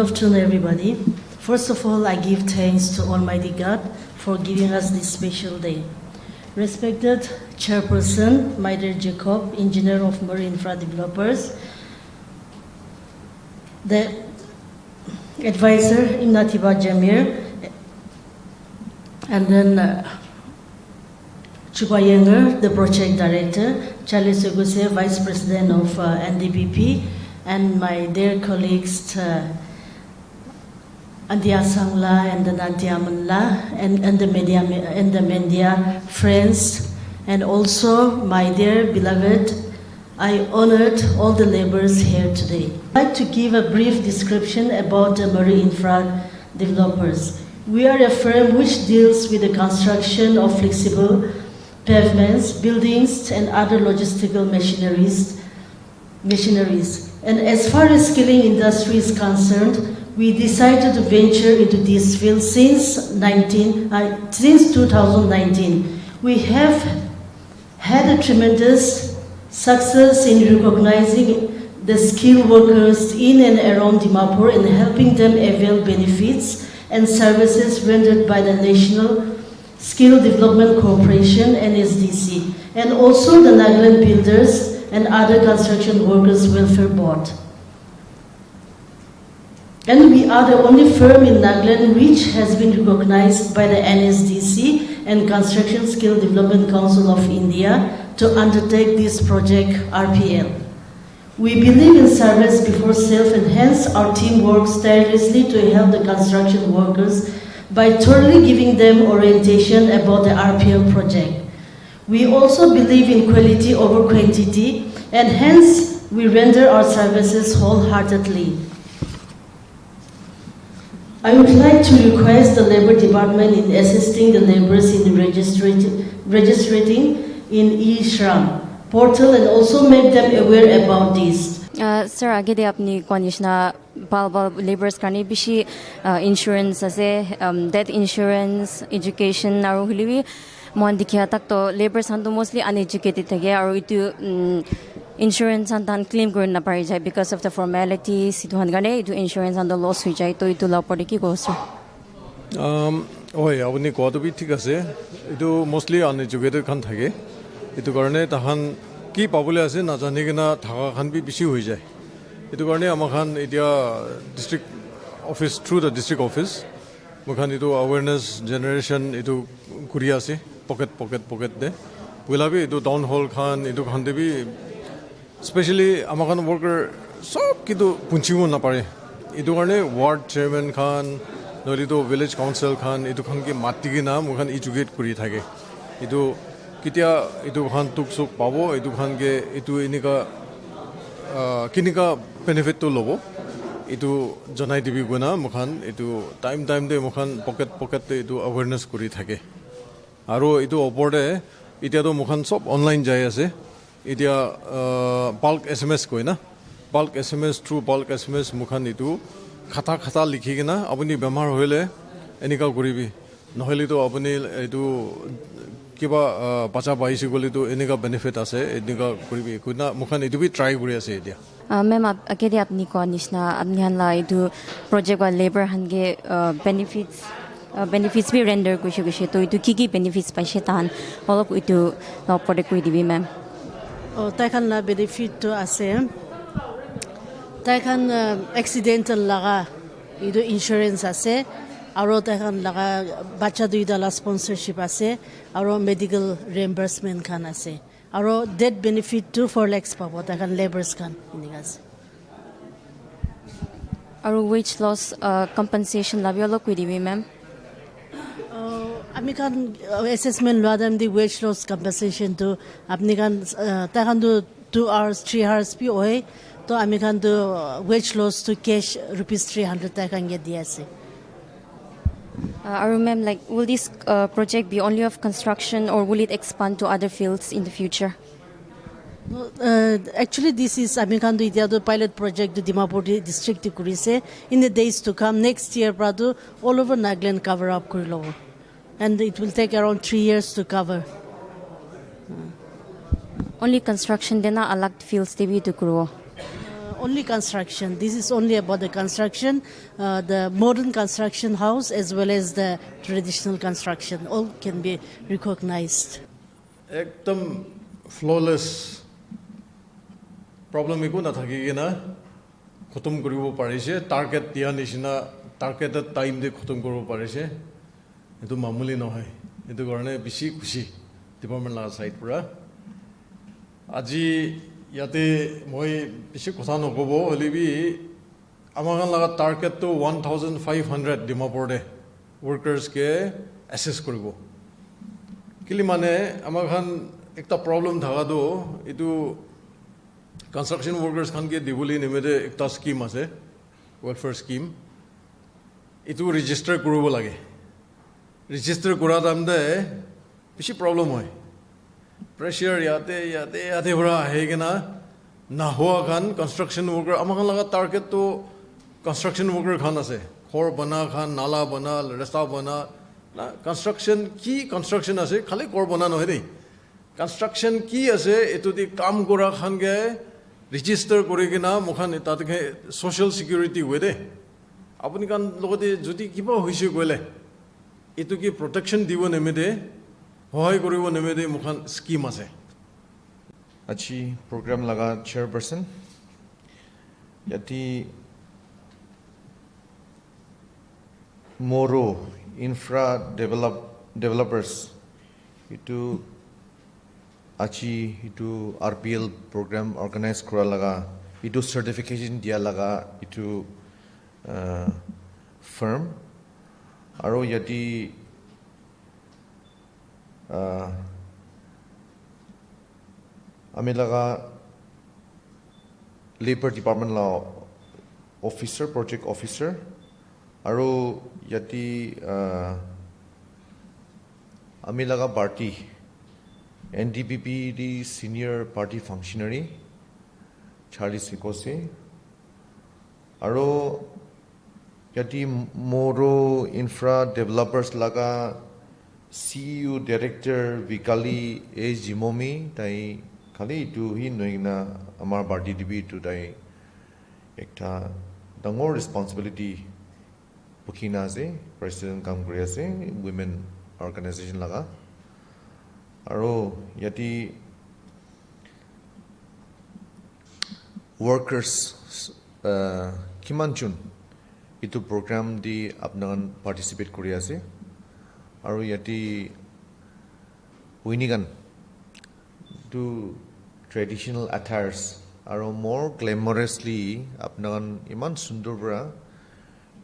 afternoon, everybody. First of all, I give thanks to Almighty God for giving us this special day. Respected Chairperson, my dear Jacob, Engineer of Marine Infra Developers, the Advisor Imnatiba Jamir, and then Chupa Yenger, the Project Director, Charlie Seguse, Vice President of NDPP, and my dear colleagues, Andia Sangla and the Nantia Manla, and the media friends, and also my dear beloved, I honored all the laborers here today. I'd like to give a brief description about the Marine Infra Developers. We are a firm which deals with the construction of flexible pavements, buildings, and other logistical machineries. And as far as skilling industry is concerned, we decided to venture into this field since 2019. We have had a tremendous success in recognizing the skilled workers in and around Dimapur and helping them avail benefits and services rendered by the National Skill Development Corporation, NSDC, and also the Nagaland Builders and other construction workers welfare board. And we are the only firm in Nagaland which has been recognized by the NSDC and Construction Skill Development Council of India to undertake this project RPL. We believe in service before self, and hence our team works tirelessly to help the construction workers by thoroughly giving them orientation about the RPL project. We also believe in quality over quantity, and hence we render our services wholeheartedly. I would like to request the Labour Department in assisting the laborers in registering in e-Shram portal and also make them aware about this. Sir, आगे दे अपनी condition बाल laborers करने बिशी insurance ऐसे death insurance, education और हुई भी मान दिखा तक तो laborers हम तो mostly uneducated थे क्या और इतु insurance हम तान claim करना पड़ जाए because of the formalities इतु हम करने इतु insurance हम तो loss हो जाए तो इतु लाभ पड़े की को sir? ओह अपनी को तो भी ठीक है इतु mostly uneducated खान थे के इतु करने तहान की पापुले ऐसे ना जाने के ना थाका खान भी बिशी हो जाए इतु करने हम Khan इतिया district office through the district office मुखान इतु awareness generation इतु कुरिया से pocket दे पुला भी इतु town hall खान इतु खान दे भी especially हम खान worker सब कितु पुंचिमो ना पड़े इतु करने ward chairman खान नोली तो village council खान इतु खान के माटी के नाम मुखान educate कुरी था के इतु कितिया इतु खान तुक सुक पावो इतु खान के इतु इनिका किनिका benefit तो लोगो इतु जनाई दिबी गुना मुखान इतु टाइम दे मुखान pocket दे इतु awareness कुरी था के आरो इतु ओपोर्डे इतिया तो मुखान सब online जाए ऐसे इतिया bulk SMS कोई ना bulk SMS through bulk SMS मुखान इतु खाता लिखी के ना अपनी बेमार होले इनिका कुरी भी नहली तो अपनी इतु किबा बचा पाइसी गोली तो इनका बेनिफिट आसे इनका कोई भी कुछ ना मुखान इधर भी ट्राई करिया से इधर मैम आप अकेले अपनी condition अपनी हन ला इधर project वाले labor हन के benefits भी render कुछ तो इधर की benefits पैसे तान वालों को इधर लाभ पड़े कोई दिवी मैम ताकन ला benefit तो आसे ताकन accidental लगा इधर insurance आसे आरो ताकन लगा बच्चा दुईटा ला sponsorship आसे आरो medical reimbursement खान आसे आरो death benefit 2 4 lakhs पावो ताकन laborers खान इनिगास आरो wage loss compensation लाभी वालों कोई दिवी मैम अपनी खान assessment लगा दम दी wage loss compensation तो अपनी खान ताकन दो 2 hours 3 hours भी होए तो अपनी खान दो wage loss to cash rupees 300 ताकन ये दिया से ma'am, like, will this project be only of construction or will it expand to other fields in the future? Actually, this is Amikandu Idiado pilot project to Dimapur district Kurise. In the days to come, next year, Prado, all over Nagaland cover up Kurilovo. And it will take around 3 years to cover. Only construction, then alag fields to be to grow. only construction. This is only about the construction, the modern construction house as well as the traditional construction. All can be recognized. একদম ফ্ললেছ problem একো নাথাকি কিনা খতম কৰিব পাৰিছে target দিয়া নিচিনা targeted time দি খতম কৰিব পাৰিছে এইটো মামুলি নহয় এইটো কাৰণে বেছি খুচি ডিপাৰ্টমেণ্ট লগা চাইড পৰা আজি ইয়াতে মই বেছি কথা নক'ব হ'লেবি আমাৰ লগা টাৰ্গেটটো 1500 ডিমাপুৰতে ৱৰ্কাৰ্ছকে এছেছ কৰিব কিলি মানে আমাৰ খান একটা প্ৰব্লেম থাকাটো এইটো কনষ্ট্ৰাকশ্যন ৱৰ্কাৰ্ছ খানকে দিবলৈ নিমিত্তে একটা স্কিম আছে ৱেলফেয়াৰ স্কিম এইটো ৰেজিষ্টাৰ কৰিব লাগে ৰেজিষ্টাৰ কৰা টাইমতে বেছি প্ৰব্লেম হয় প্ৰেছাৰ ইয়াতে পৰা আহে কিনা নাহোৱা খান কনষ্ট্ৰাকশ্যন ৱৰ্কাৰ আমাৰ খান লগা টাৰ্গেটটো কনষ্ট্ৰাকশ্যন ৱৰ্কাৰ খান আছে ঘৰ বনা খান নালা বনা ৰাস্তা বনা না কনষ্ট্ৰাকশ্যন কি কনষ্ট্ৰাকশ্যন আছে খালি ঘৰ বনা নহয় দেই কনষ্ট্ৰাকশ্যন কি আছে এইটো দি কাম কৰা খানকে ৰেজিষ্টাৰ কৰি কিনা মোখান তাতে ছ'চিয়েল ছিকিউৰিটি হয় দেই আপুনি কাৰণ লগতে যদি কিবা হৈছে গ'লে এইটো কি প্ৰটেকশ্যন দিব নিমিত্তে সহায় কৰিব নিমিত্তে মোখান স্কিম আছে আজি program laga chairperson yati Moro infra developers itu achi itu RPL program organize kura laga itu certification dia laga itu firm aro yati আমি লগা লেবাৰ ডিপাৰ্টমেণ্ট ল অফিচাৰ প্ৰজেক্ট অফিচাৰ আৰু ইয়াতে আমি লগা পাৰ্টি NDPP দি senior party ফাংচনাৰী Charlie চিকছে আৰু ইয়াতে মোৰো ইনফ্ৰা ডেভেলপাৰ্ছ লগা CEO Director Vikali A. Jimomi তাই খালি এইটো হি নই না আমাৰ পাৰ্টি দিবি এইটো তাই একটা ডাঙৰ ৰেছপন্সিবিলিটি পকিনা আছে প্ৰেচিডেণ্ট কাম কৰি আছে উইমেন অৰ্গেনাইজেশ্যন লগা আৰু ইয়াতে ৱৰ্কাৰ্ছ কিমানজন এইটো প্ৰগ্ৰাম দি আপোনালোক পাৰ্টিচিপেট কৰি আছে আৰু ইয়াতে উইনিগান to traditional attires আৰু more glamorously আপোনাক ইমান সুন্দৰ পৰা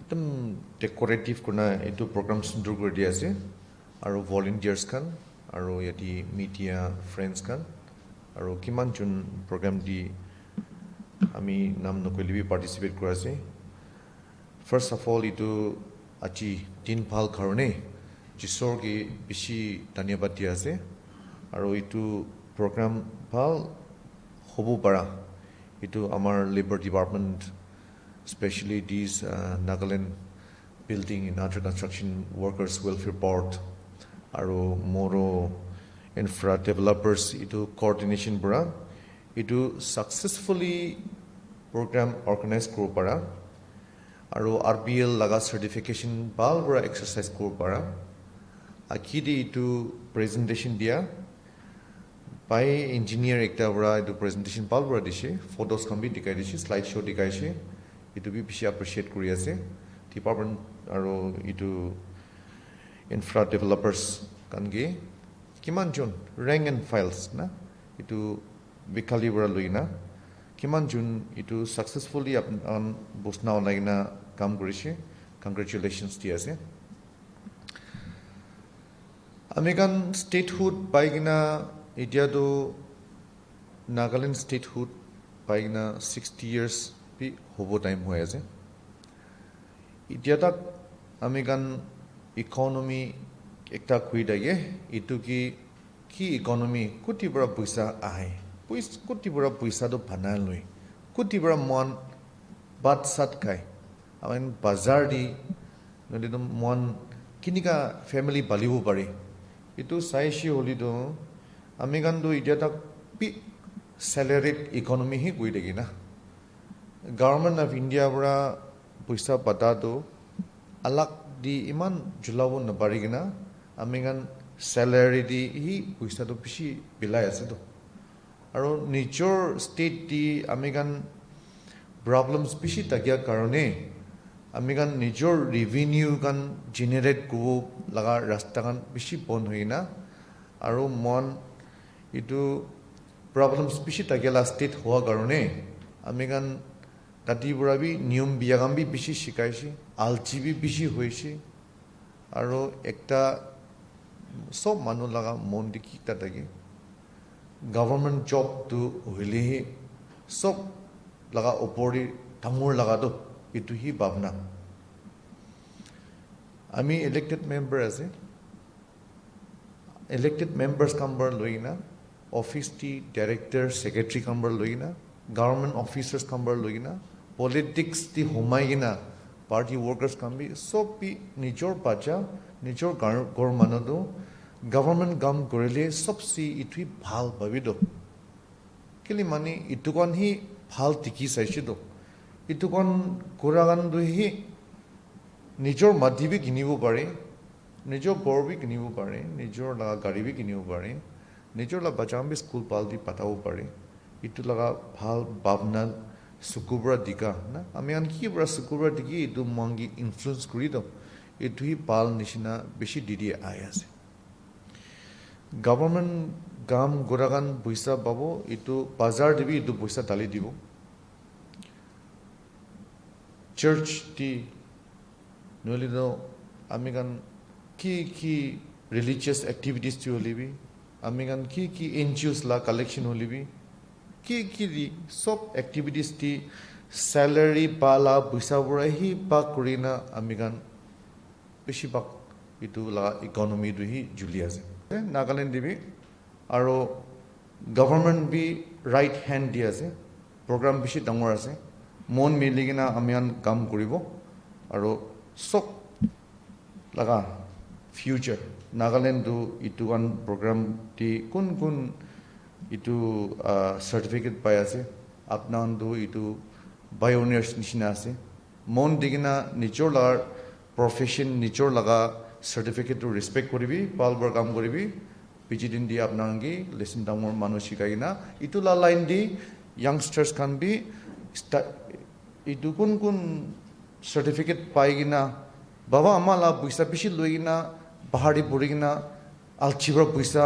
একদম ডেকোৰেটিভ কৰা এইটো প্ৰগ্ৰাম সুন্দৰ কৰি দিয়া আছে আৰু ভলাণ্টিয়াৰ্ছ খান আৰু ইয়াতে মিডিয়া ফ্ৰেণ্ডছ খান আৰু কিমানজন প্ৰগ্ৰাম দি আমি নাম নকৰিলেবি পাৰ্টিচিপেট কৰা আছে ফাৰ্ষ্ট অফ অল এইটো আজি দিন ভাল কাৰণে যিশ্বৰকে বেছি ধন্যবাদ দিয়া আছে আৰু এইটো program ভাল হ'ব পৰা এইটো আমাৰ labour department specially this Nagaland building in under construction workers welfare board আৰু মোৰো ইনফ্ৰা ডেভেলপাৰ্ছ এইটো কৰ্ডিনেশ্যন পৰা এইটো ছাকচেছফুলি প্ৰগ্ৰাম অৰ্গেনাইজ কৰিব পৰা আৰু RPL লগা চাৰ্টিফিকেশ্যন ভাল পৰা এক্সাৰচাইজ কৰিব পৰা আখি দি এইটো প্ৰেজেণ্টেশ্যন দিয়া পাই ইঞ্জিনিয়াৰ একটা পৰা এইটো প্ৰেজেণ্টেশ্যন ভাল পৰা দিছে ফটোজ খান বি দেখাই দিছে শ্লাইড শ্ব' দেখাইছে এইটো বি বেছি এপ্ৰিচিয়েট কৰি আছে ডিপাৰ্টমেণ্ট আৰু এইটো ইনফ্ৰা ডেভেলপাৰ্ছ কাৰণকে কিমানজন ৰেংক এণ্ড ফাইলছ না এইটো বিকালিৰ পৰা লৈ না কিমানজন এইটো ছাকচেছফুলি আপোনাৰ বস্তু অনাই কিনা কাম কৰিছে কংগ্ৰেচুলেশ্যনছ দি আছে আমি কাৰণ ষ্টেটহুড পাই কিনা এতিয়াতো নাগালেণ্ড ষ্টেটহুড পাই কিনা 60 years বি হ'ব টাইম হৈ আছে এতিয়া তাক আমি কাৰণ ইকনমি একটা খুই থাকে এইটো কি ইকনমি কোটি পৰা পইচা আহে কোটি পৰা পইচাটো ভানাই লৈ কোটি পৰা মন বাট চাট খায় আমি বজাৰ দি নদীটো মন কিনিকা ফেমিলি বালিব পাৰি এইটো চাইছি হ'লিতো আমি কাৰণটো এতিয়া তাক পি চেলেৰিড ইকনমি হি গৈ থাকি না Government of India bra puisa pata to alak di iman julawo na parigina amingan salary di hi puisa to pishi bilai ase to aro nijor state di amikan problems pishi tagya karone amikan nijor revenue kan generate ko laga rasta kan pishi bon hoina aro mon itu problems pishi tagya la state hoa karone amikan tati burabi niyom biyagambi pishi shikaisi alchibi pishi hoishi aro ekta sob manu laga mon diki tatagi government job to hoile sob laga opori thamur laga to itu hi bhavna ami elected member ase elected members kambar loina office ti director secretary kambar loina government officers kambar loina politics ti homaigina party workers kambi sob pi nijor bacha nijor gor manado government gam gorile sobsi itui bhal babido kili mani itukon hi bhal tiki saishido itukon kuragan du hi nijor madhibi kinibo pare nijor gorbi kinibo pare nijor la gari bi kinibo pare nijor la bachambi school paldi patao pare itu laga bhal bhavna sukubra dika na amian ki bra sukubra diki itu mangi influence kurido itu hi pal nishina beshi didi ayase government gam goragan buisa babo itu bazar dibi itu buisa dali dibo church ti nolido amigan ki religious activities ti holibi amigan ki NGOs la collection holibi ki di sob activities ti salary pala buisa burahi pa kurina amigan beshi bak itu la economy du hi juliase Nagaland dibi aro government bi right hand di ase program bishi dangor ase mon miligina amian kam kuribo aro sok laga future Nagaland du itu kan program ti kun itu certificate pai ase apnan du itu pioneers nishina ase mon digina nijor lagar profession nijor laga certificate to respect koribi palbar kam koribi pijidin di apnangi lesson damor manushikaina itu la line di youngsters kan bi itu kun certificate paigina baba amala buisa pishi loigina bahari burigina alchibra buisa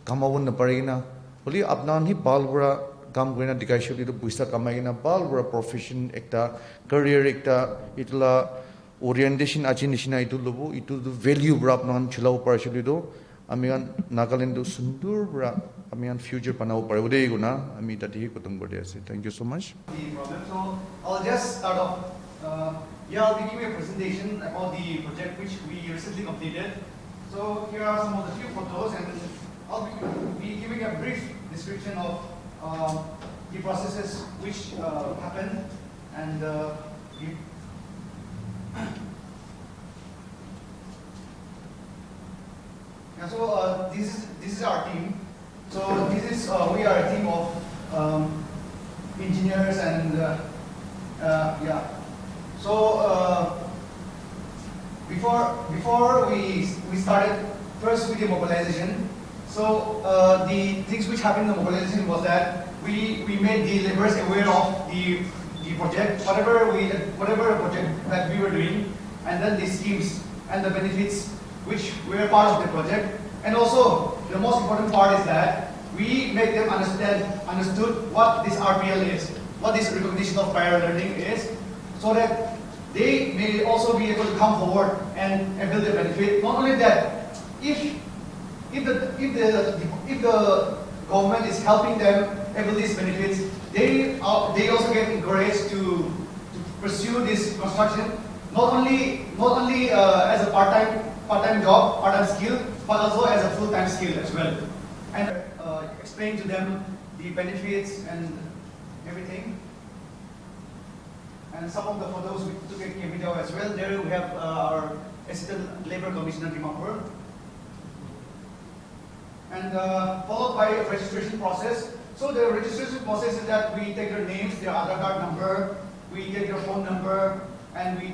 kamawun na parigina Oli apnan hi balbura kam goina dikaishul itu buisa kamaigina balbura profession ekta career ekta itla orientation achi nishina itu lobo itu value bra apnan chilau parashul itu amigan Nagaland du sundur bra amigan future panau pare ode guna ami tati kutung bode ase thank you so much the problem so I'll just start off I'll be giving a presentation about the project which we recently completed so here are some of the few photos and I'll be giving a brief description of the processes which happened and so this is our team. So this is we are a team of engineers and yeah. So before we started first with the mobilization. So the things which happened in the mobilization was that we made the laborers aware of the project, whatever project that we were doing, and then the schemes and the benefits which were part of the project. And also the most important part is that we make them understood what this RPL is, what this recognition of prior learning is, so that they may also be able to come forward and avail the benefit. Not only that, if the government is helping them avail these benefits, they also get encouraged to pursue this construction not only as a part-time job, part-time skill, but also as a full-time skill as well, and explain to them the benefits and everything. And some of the photos we took a video as well. There we have our Assistant Labor Commissioner Dimapur. And followed by a registration process. So the registration process is that we take their names, their Aadhaar card number, we take your phone number, and we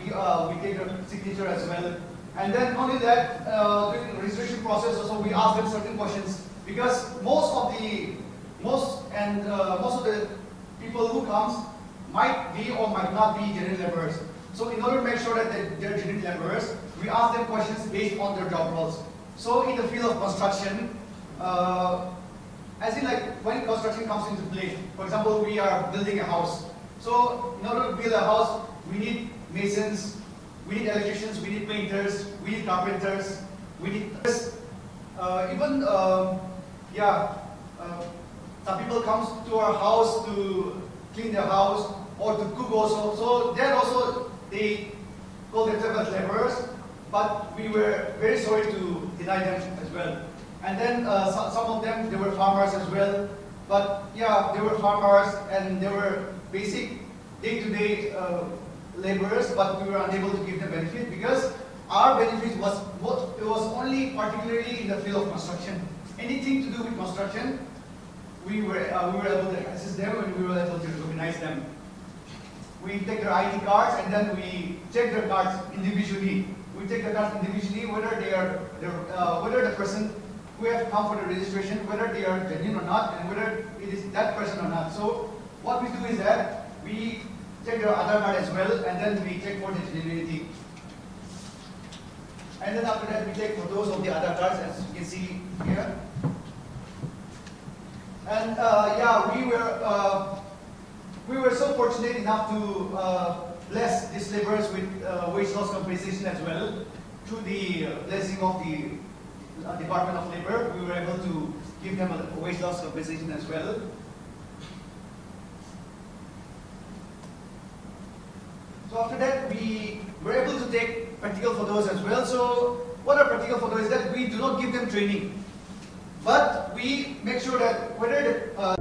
take your signature as well. And then only that, during the registration process also we ask them certain questions, because most of the people who comes might be or might not be genuine laborers. So in order to make sure that they're genuine laborers, we ask them questions based on their job roles. So in the field of construction, as in like when construction comes into play, for example, we are building a house. So in order to build a house, we need masons, we need electricians, we need painters, we need carpenters, we need some people comes to our house to clean their house or to cook also. So there also they call themselves as laborers, but we were very sorry to deny them as well. And then some of them, they were farmers as well. But yeah, they were farmers and they were basic day-to-day laborers, but we were unable to give them benefit because our benefit was only particularly in the field of construction. Anything to do with construction, we were able to assist them and we were able to recognize them. We take their ID cards and then we check their cards individually. We take the cards individually whether whether the person who have come for the registration, whether they are genuine or not, and whether it is that person or not. So what we do is that we check their Aadhaar card as well, and then we check for the genuinity. And then after that, we take photos of the Aadhaar cards, as you can see here. And we were so fortunate enough to bless these laborers with wage loss compensation as well. Through the blessing of the Department of Labor, we were able to give them a wage loss compensation as well. So after that, we were able to take practical photos as well. So what are practical photos is that we do not give them training, but we make sure that whether the